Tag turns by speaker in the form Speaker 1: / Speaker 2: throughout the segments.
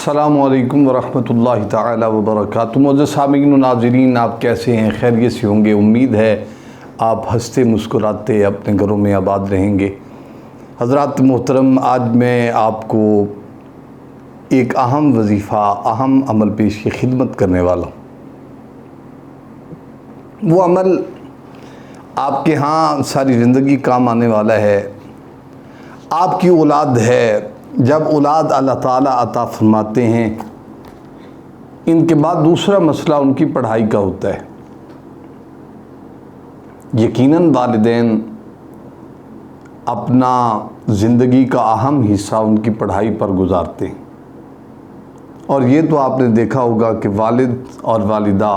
Speaker 1: السلام علیکم ورحمۃ اللہ تعالی وبرکاتہ۔ معزز سامعین و ناظرین، آپ کیسے ہیں؟ خیریت سے ہوں گے؟ امید ہے آپ ہنستے مسکراتے اپنے گھروں میں آباد رہیں گے۔ حضرات محترم، آج میں آپ کو ایک اہم وظیفہ، اہم عمل پیش کی خدمت کرنے والا ہوں۔ وہ عمل آپ کے ہاں ساری زندگی کام آنے والا ہے۔ آپ کی اولاد ہے، جب اولاد اللہ تعالیٰ عطا فرماتے ہیں، ان کے بعد دوسرا مسئلہ ان کی پڑھائی کا ہوتا ہے۔ یقیناً والدین اپنا زندگی کا اہم حصہ ان کی پڑھائی پر گزارتے ہیں، اور یہ تو آپ نے دیکھا ہوگا کہ والد اور والدہ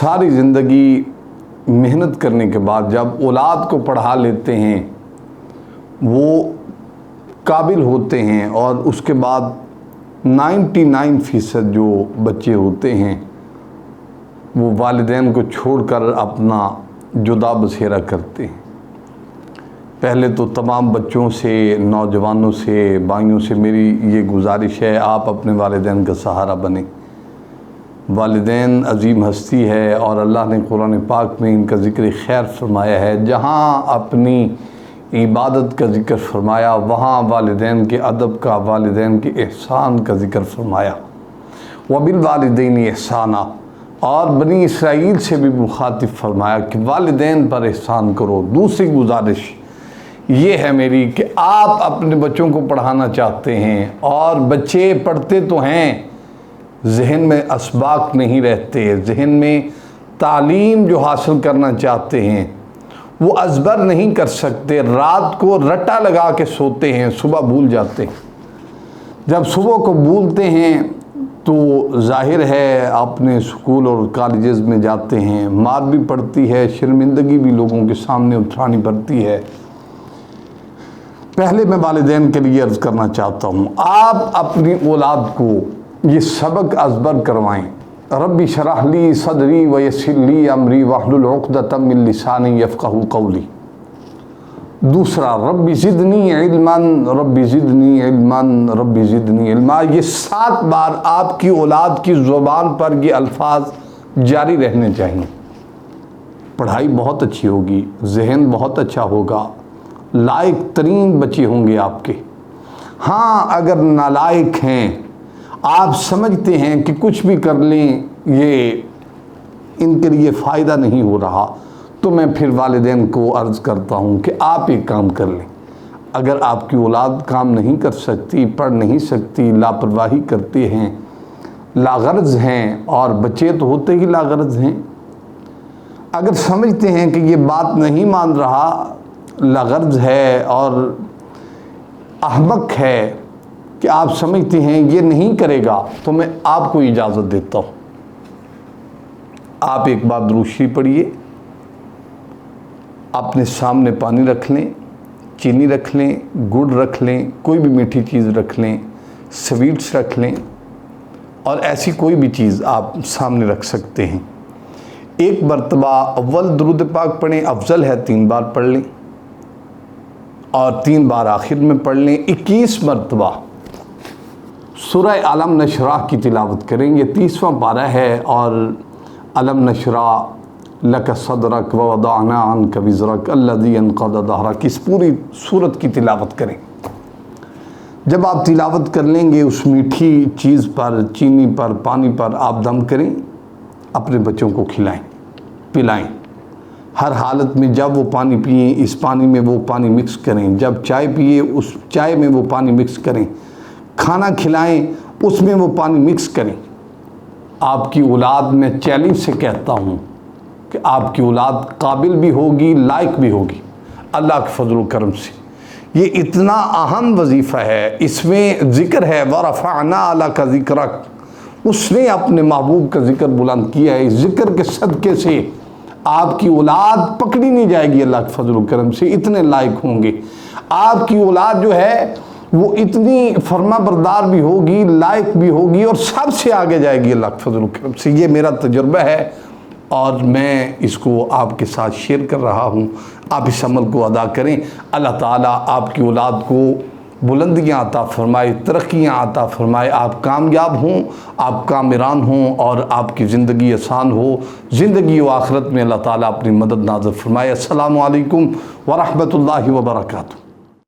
Speaker 1: ساری زندگی محنت کرنے کے بعد جب اولاد کو پڑھا لیتے ہیں، وہ قابل ہوتے ہیں، اور اس کے بعد 99% جو بچے ہوتے ہیں وہ والدین کو چھوڑ کر اپنا جدا بسیرا کرتے ہیں۔ پہلے تو تمام بچوں سے، نوجوانوں سے، بھائیوں سے میری یہ گزارش ہے، آپ اپنے والدین کا سہارا بنیں۔ والدین عظیم ہستی ہے، اور اللہ نے قرآن پاک میں ان کا ذکر خیر فرمایا ہے۔ جہاں اپنی عبادت کا ذکر فرمایا، وہاں والدین کے ادب کا، والدین کے احسان کا ذکر فرمایا۔ وَبِالْوَالِدَيْنِ احسانًا، اور بنی اسرائیل سے بھی مخاطب فرمایا کہ والدین پر احسان کرو۔ دوسری گزارش یہ ہے میری کہ آپ اپنے بچوں کو پڑھانا چاہتے ہیں، اور بچے پڑھتے تو ہیں، ذہن میں اسباق نہیں رہتے، ذہن میں تعلیم جو حاصل کرنا چاہتے ہیں وہ ازبر نہیں کر سکتے، رات کو رٹا لگا کے سوتے ہیں، صبح بھول جاتے ہیں۔ جب صبح کو بھولتے ہیں تو ظاہر ہے اپنے اسکول اور کالجز میں جاتے ہیں، مار بھی پڑتی ہے، شرمندگی بھی لوگوں کے سامنے اٹھانی پڑتی ہے۔ پہلے میں والدین کے لیے عرض کرنا چاہتا ہوں، آپ اپنی اولاد کو یہ سبق ازبر کروائیں۔ ربی شرح لی صدری ویسر لی امری واحلل عقدۃ من لسانی یفقہوا قولی۔ دوسرا، ربی زدنی علما، ربی زدنی علما، ربی زدنی علما۔ یہ 7 بار آپ کی اولاد کی زبان پر یہ الفاظ جاری رہنے چاہیے۔ پڑھائی بہت اچھی ہوگی، ذہن بہت اچھا ہوگا، لائق ترین بچے ہوں گے آپ کے۔ ہاں، اگر نالائق ہیں، آپ سمجھتے ہیں کہ کچھ بھی کر لیں یہ ان کے لیے فائدہ نہیں ہو رہا، تو میں پھر والدین کو عرض کرتا ہوں کہ آپ ایک کام کر لیں۔ اگر آپ کی اولاد کام نہیں کر سکتی، پڑھ نہیں سکتی، لاپرواہی کرتے ہیں، لاغرض ہیں، اور بچے تو ہوتے ہی لاغرض ہیں، اگر سمجھتے ہیں کہ یہ بات نہیں مان رہا، لاغرض ہے اور احمق ہے، کہ آپ سمجھتے ہیں یہ نہیں کرے گا، تو میں آپ کو اجازت دیتا ہوں، آپ ایک بار درود شریف پڑھیے، اپنے سامنے پانی رکھ لیں، چینی رکھ لیں، گڑ رکھ لیں، کوئی بھی میٹھی چیز رکھ لیں، سویٹس رکھ لیں، اور ایسی کوئی بھی چیز آپ سامنے رکھ سکتے ہیں۔ ایک مرتبہ اول درود پاک پڑھیں، افضل ہے 3 بار پڑھ لیں، اور 3 بار آخر میں پڑھ لیں۔ 21 مرتبہ سورہ علم نشرح کی تلاوت کریں، یہ 30واں پارہ ہے، اور علم نشرح لک صدرک ووضعنا عنک وزرک الذی انقض ظہرک، اس پوری سورت کی تلاوت کریں۔ جب آپ تلاوت کر لیں گے، اس میٹھی چیز پر، چینی پر، پانی پر آپ دم کریں، اپنے بچوں کو کھلائیں، پلائیں۔ ہر حالت میں جب وہ پانی پئیں، اس پانی میں وہ پانی مکس کریں، جب چائے پیئے اس چائے میں وہ پانی مکس کریں، کھانا کھلائیں اس میں وہ پانی مکس کریں۔ آپ کی اولاد، میں چیلنج سے کہتا ہوں کہ آپ کی اولاد قابل بھی ہوگی، لائق بھی ہوگی، اللہ کے فضل و کرم سے۔ یہ اتنا اہم وظیفہ ہے، اس میں ذکر ہے وَرَفَعْنَا لَكَ ذِكْرَكَ، اس نے اپنے محبوب کا ذکر بلند کیا ہے۔ اس ذکر کے صدقے سے آپ کی اولاد پکڑی نہیں جائے گی، اللہ کے فضل و کرم سے اتنے لائق ہوں گے۔ آپ کی اولاد جو ہے وہ اتنی فرما بردار بھی ہوگی، لائق بھی ہوگی، اور سب سے آگے جائے گی اللہ کے فضل و کرم سے۔ یہ میرا تجربہ ہے، اور میں اس کو آپ کے ساتھ شیئر کر رہا ہوں۔ آپ اس عمل کو ادا کریں، اللہ تعالیٰ آپ کی اولاد کو بلندیاں عطا فرمائے، ترقیاں عطا فرمائے، آپ کامیاب ہوں، آپ کامران ہوں اور آپ کی زندگی آسان ہو، زندگی و آخرت میں اللہ تعالیٰ اپنی مدد نازل فرمائے۔ السلام علیکم ورحمۃ اللہ وبرکاتہ۔